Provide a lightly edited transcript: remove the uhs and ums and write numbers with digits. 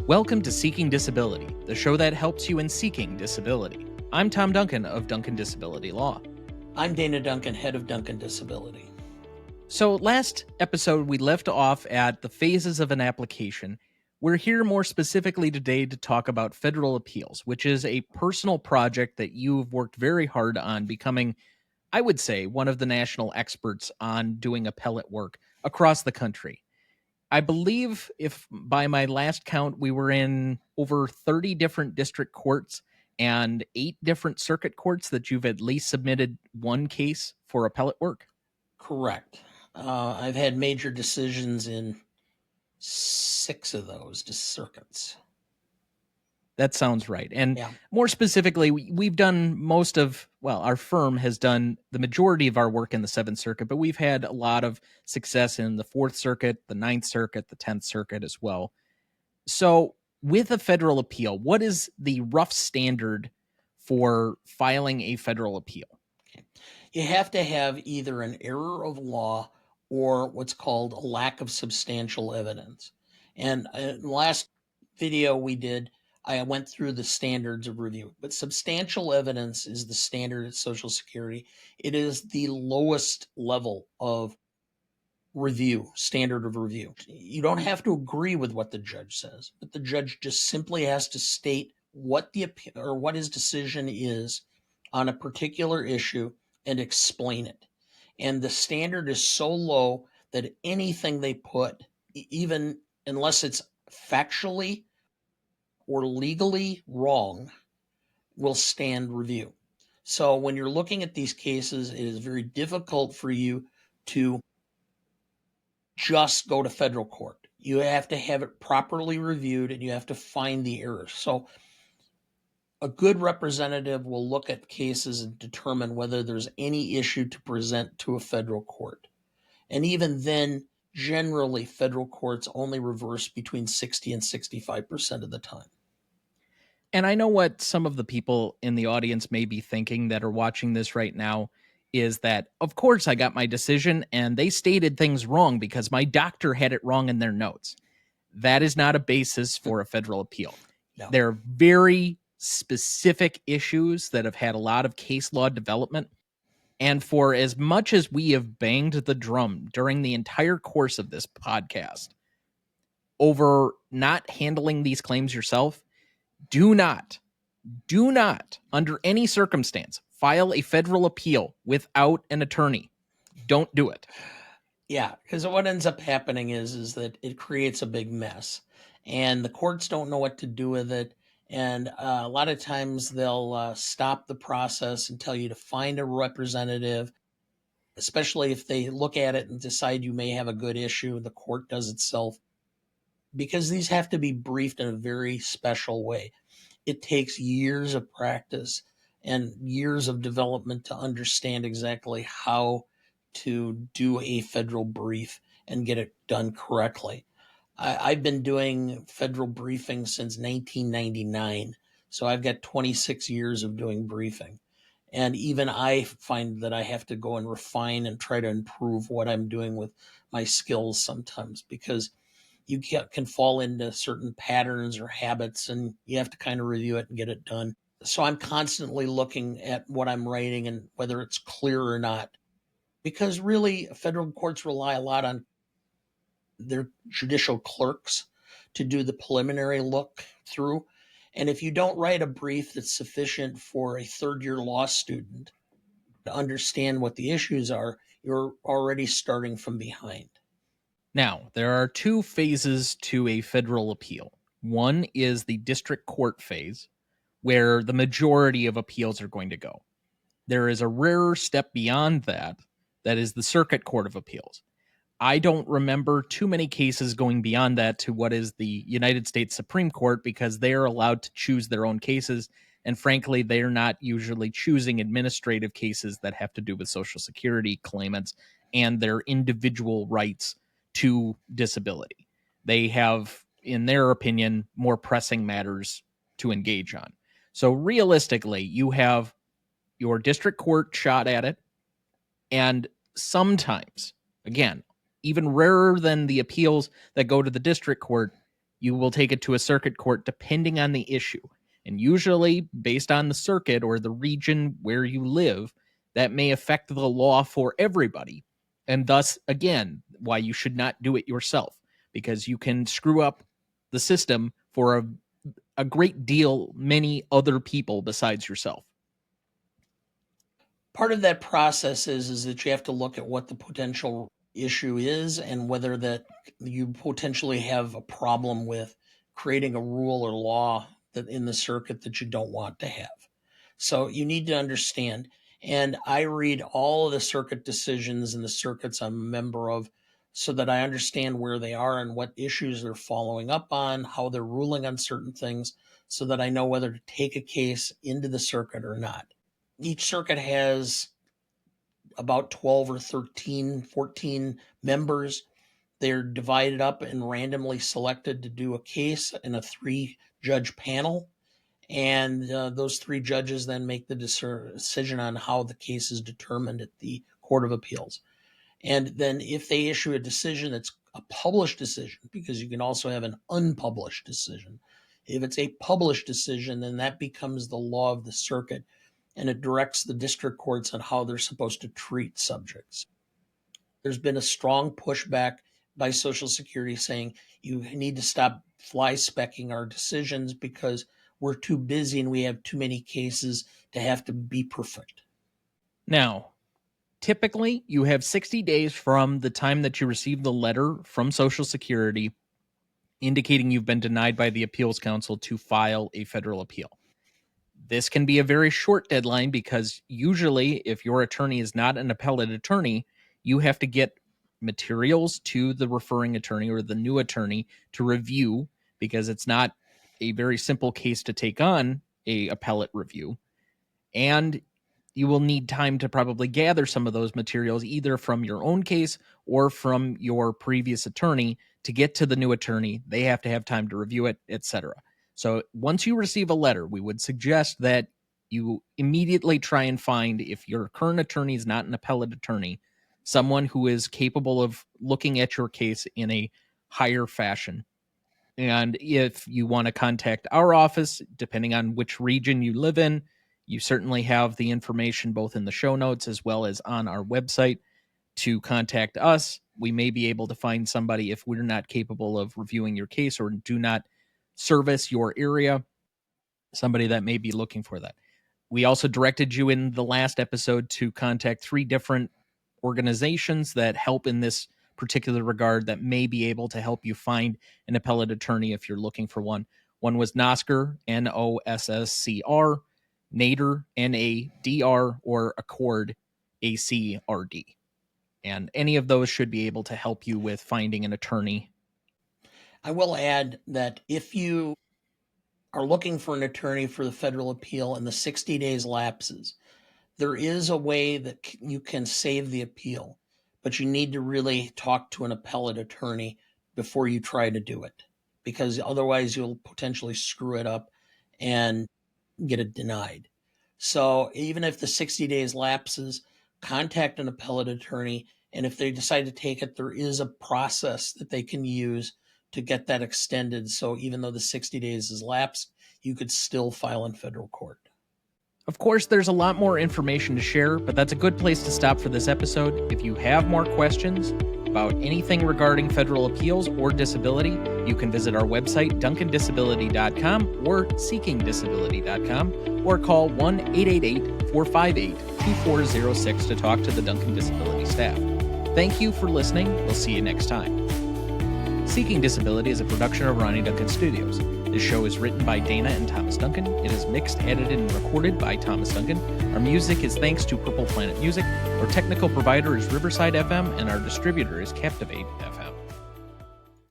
Welcome to Seeking Disability, the show that helps you in seeking disability. I'm Tom Duncan of Duncan Disability Law. I'm Dana Duncan, head of Duncan Disability. So last episode, we left off at the phases of an application. We're here more specifically today to talk about federal appeals, which is a personal project that you've worked very hard on becoming, I would say, one of the national experts on doing appellate work across the country. I believe, if by my last count, we were in over 30 different district courts and 8 different circuit courts that you've at least submitted one case for appellate work. Correct. I've had major decisions in 6 of those circuits. That sounds right. And more specifically, we've done our firm has done the majority of our work in the 7th Circuit, but we've had a lot of success in the 4th Circuit, the 9th Circuit, the 10th Circuit as well. So with a federal appeal, what is the rough standard for filing a federal appeal? Okay. You have to have either an error of law or what's called a lack of substantial evidence. And in the last video we did, I went through the standards of review, but substantial evidence is the standard at Social Security. It is the lowest level of review, standard of review. You don't have to agree with what the judge says, but the judge just simply has to state what his decision is on a particular issue and explain it. And the standard is so low that anything they put, even unless it's factually or legally wrong, will stand review. So when you're looking at these cases, it is very difficult for you to just go to federal court. You have to have it properly reviewed and you have to find the errors. So a good representative will look at cases and determine whether there's any issue to present to a federal court. And even then, generally, federal courts only reverse between 60 and 65% of the time. And I know what some of the people in the audience may be thinking that are watching this right now is that, of course, I got my decision and they stated things wrong because my doctor had it wrong in their notes. That is not a basis for a federal appeal. No. There are very specific issues that have had a lot of case law development. And for as much as we have banged the drum during the entire course of this podcast over not handling these claims yourself, do not, under any circumstance, file a federal appeal without an attorney. Don't do it. Yeah, because what ends up happening is that it creates a big mess, and the courts don't know what to do with it. And a lot of times they'll stop the process and tell you to find a representative, especially if they look at it and decide you may have a good issue. The court does itself, because these have to be briefed in a very special way. It takes years of practice and years of development to understand exactly how to do a federal brief and get it done correctly. I've been doing federal briefing since 1999, so I've got 26 years of doing briefing. And even I find that I have to go and refine and try to improve what I'm doing with my skills sometimes, because you can fall into certain patterns or habits and you have to kind of review it and get it done. So I'm constantly looking at what I'm writing and whether it's clear or not, because really federal courts rely a lot on their judicial clerks to do the preliminary look through. And if you don't write a brief that's sufficient for a third-year law student to understand what the issues are, you're already starting from behind. Now, there are 2 phases to a federal appeal. One is the district court phase, where the majority of appeals are going to go. There is a rarer step beyond that is the Circuit Court of Appeals. I don't remember too many cases going beyond that to what is the United States Supreme Court, because they are allowed to choose their own cases. And frankly, they're not usually choosing administrative cases that have to do with Social Security claimants and their individual rights to disability. They have, in their opinion, more pressing matters to engage on. So realistically, you have your district court shot at it, and sometimes, again, even rarer than the appeals that go to the district court, you will take it to a circuit court depending on the issue. And usually, based on the circuit or the region where you live, that may affect the law for everybody. And thus, again, why you should not do it yourself, because you can screw up the system for a great deal, many other people besides yourself. Part of that process is that you have to look at what the potential issue is and whether that you potentially have a problem with creating a rule or law that in the circuit that you don't want to have. So you need to understand. And I read all of the circuit decisions and the circuits I'm a member of so that I understand where they are and what issues they're following up on, how they're ruling on certain things, so that I know whether to take a case into the circuit or not. Each circuit has about 12 or 13, 14 members. They're divided up and randomly selected to do a case in a 3-judge panel. And those 3 judges then make the decision on how the case is determined at the Court of Appeals. And then if they issue a decision that's a published decision, because you can also have an unpublished decision. If it's a published decision, then that becomes the law of the circuit, and it directs the district courts on how they're supposed to treat subjects. There's been a strong pushback by Social Security saying you need to stop fly-specking our decisions because we're too busy and we have too many cases to have to be perfect. Now, typically, you have 60 days from the time that you receive the letter from Social Security indicating you've been denied by the Appeals Council to file a federal appeal. This can be a very short deadline because usually, if your attorney is not an appellate attorney, you have to get materials to the referring attorney or the new attorney to review, because it's not a very simple case to take on a appellate review. And you will need time to probably gather some of those materials either from your own case or from your previous attorney to get to the new attorney. They have to have time to review it, etc. So once you receive a letter, we would suggest that you immediately try and find, if your current attorney is not an appellate attorney, someone who is capable of looking at your case in a higher fashion. And if you want to contact our office, depending on which region you live in, you certainly have the information both in the show notes as well as on our website to contact us. We may be able to find somebody if we're not capable of reviewing your case or do not service your area, somebody that may be looking for that. We also directed you in the last episode to contact 3 different organizations that help in this particular regard that may be able to help you find an appellate attorney if you're looking for one. One was NOSSCR, NOSSCR, NADR, NADR, or ACCORD, ACRD. And any of those should be able to help you with finding an attorney. I will add that if you are looking for an attorney for the federal appeal and the 60 days lapses, there is a way that you can save the appeal, but you need to really talk to an appellate attorney before you try to do it, because otherwise you'll potentially screw it up and get it denied. So even if the 60 days lapses, contact an appellate attorney, and if they decide to take it, there is a process that they can use to get that extended. So even though the 60 days is lapsed, you could still file in federal court. Of course, there's a lot more information to share, but that's a good place to stop for this episode. If you have more questions about anything regarding federal appeals or disability, you can visit our website, duncandisability.com or seekingdisability.com, or call 1-888-458-2406 to talk to the Duncan Disability staff. Thank you for listening. We'll see you next time. Seeking Disability is a production of Ronnie Duncan Studios. This show is written by Dana and Thomas Duncan. It is mixed, edited, and recorded by Thomas Duncan. Our music is thanks to Purple Planet Music. Our technical provider is Riverside FM, and our distributor is Captivate FM.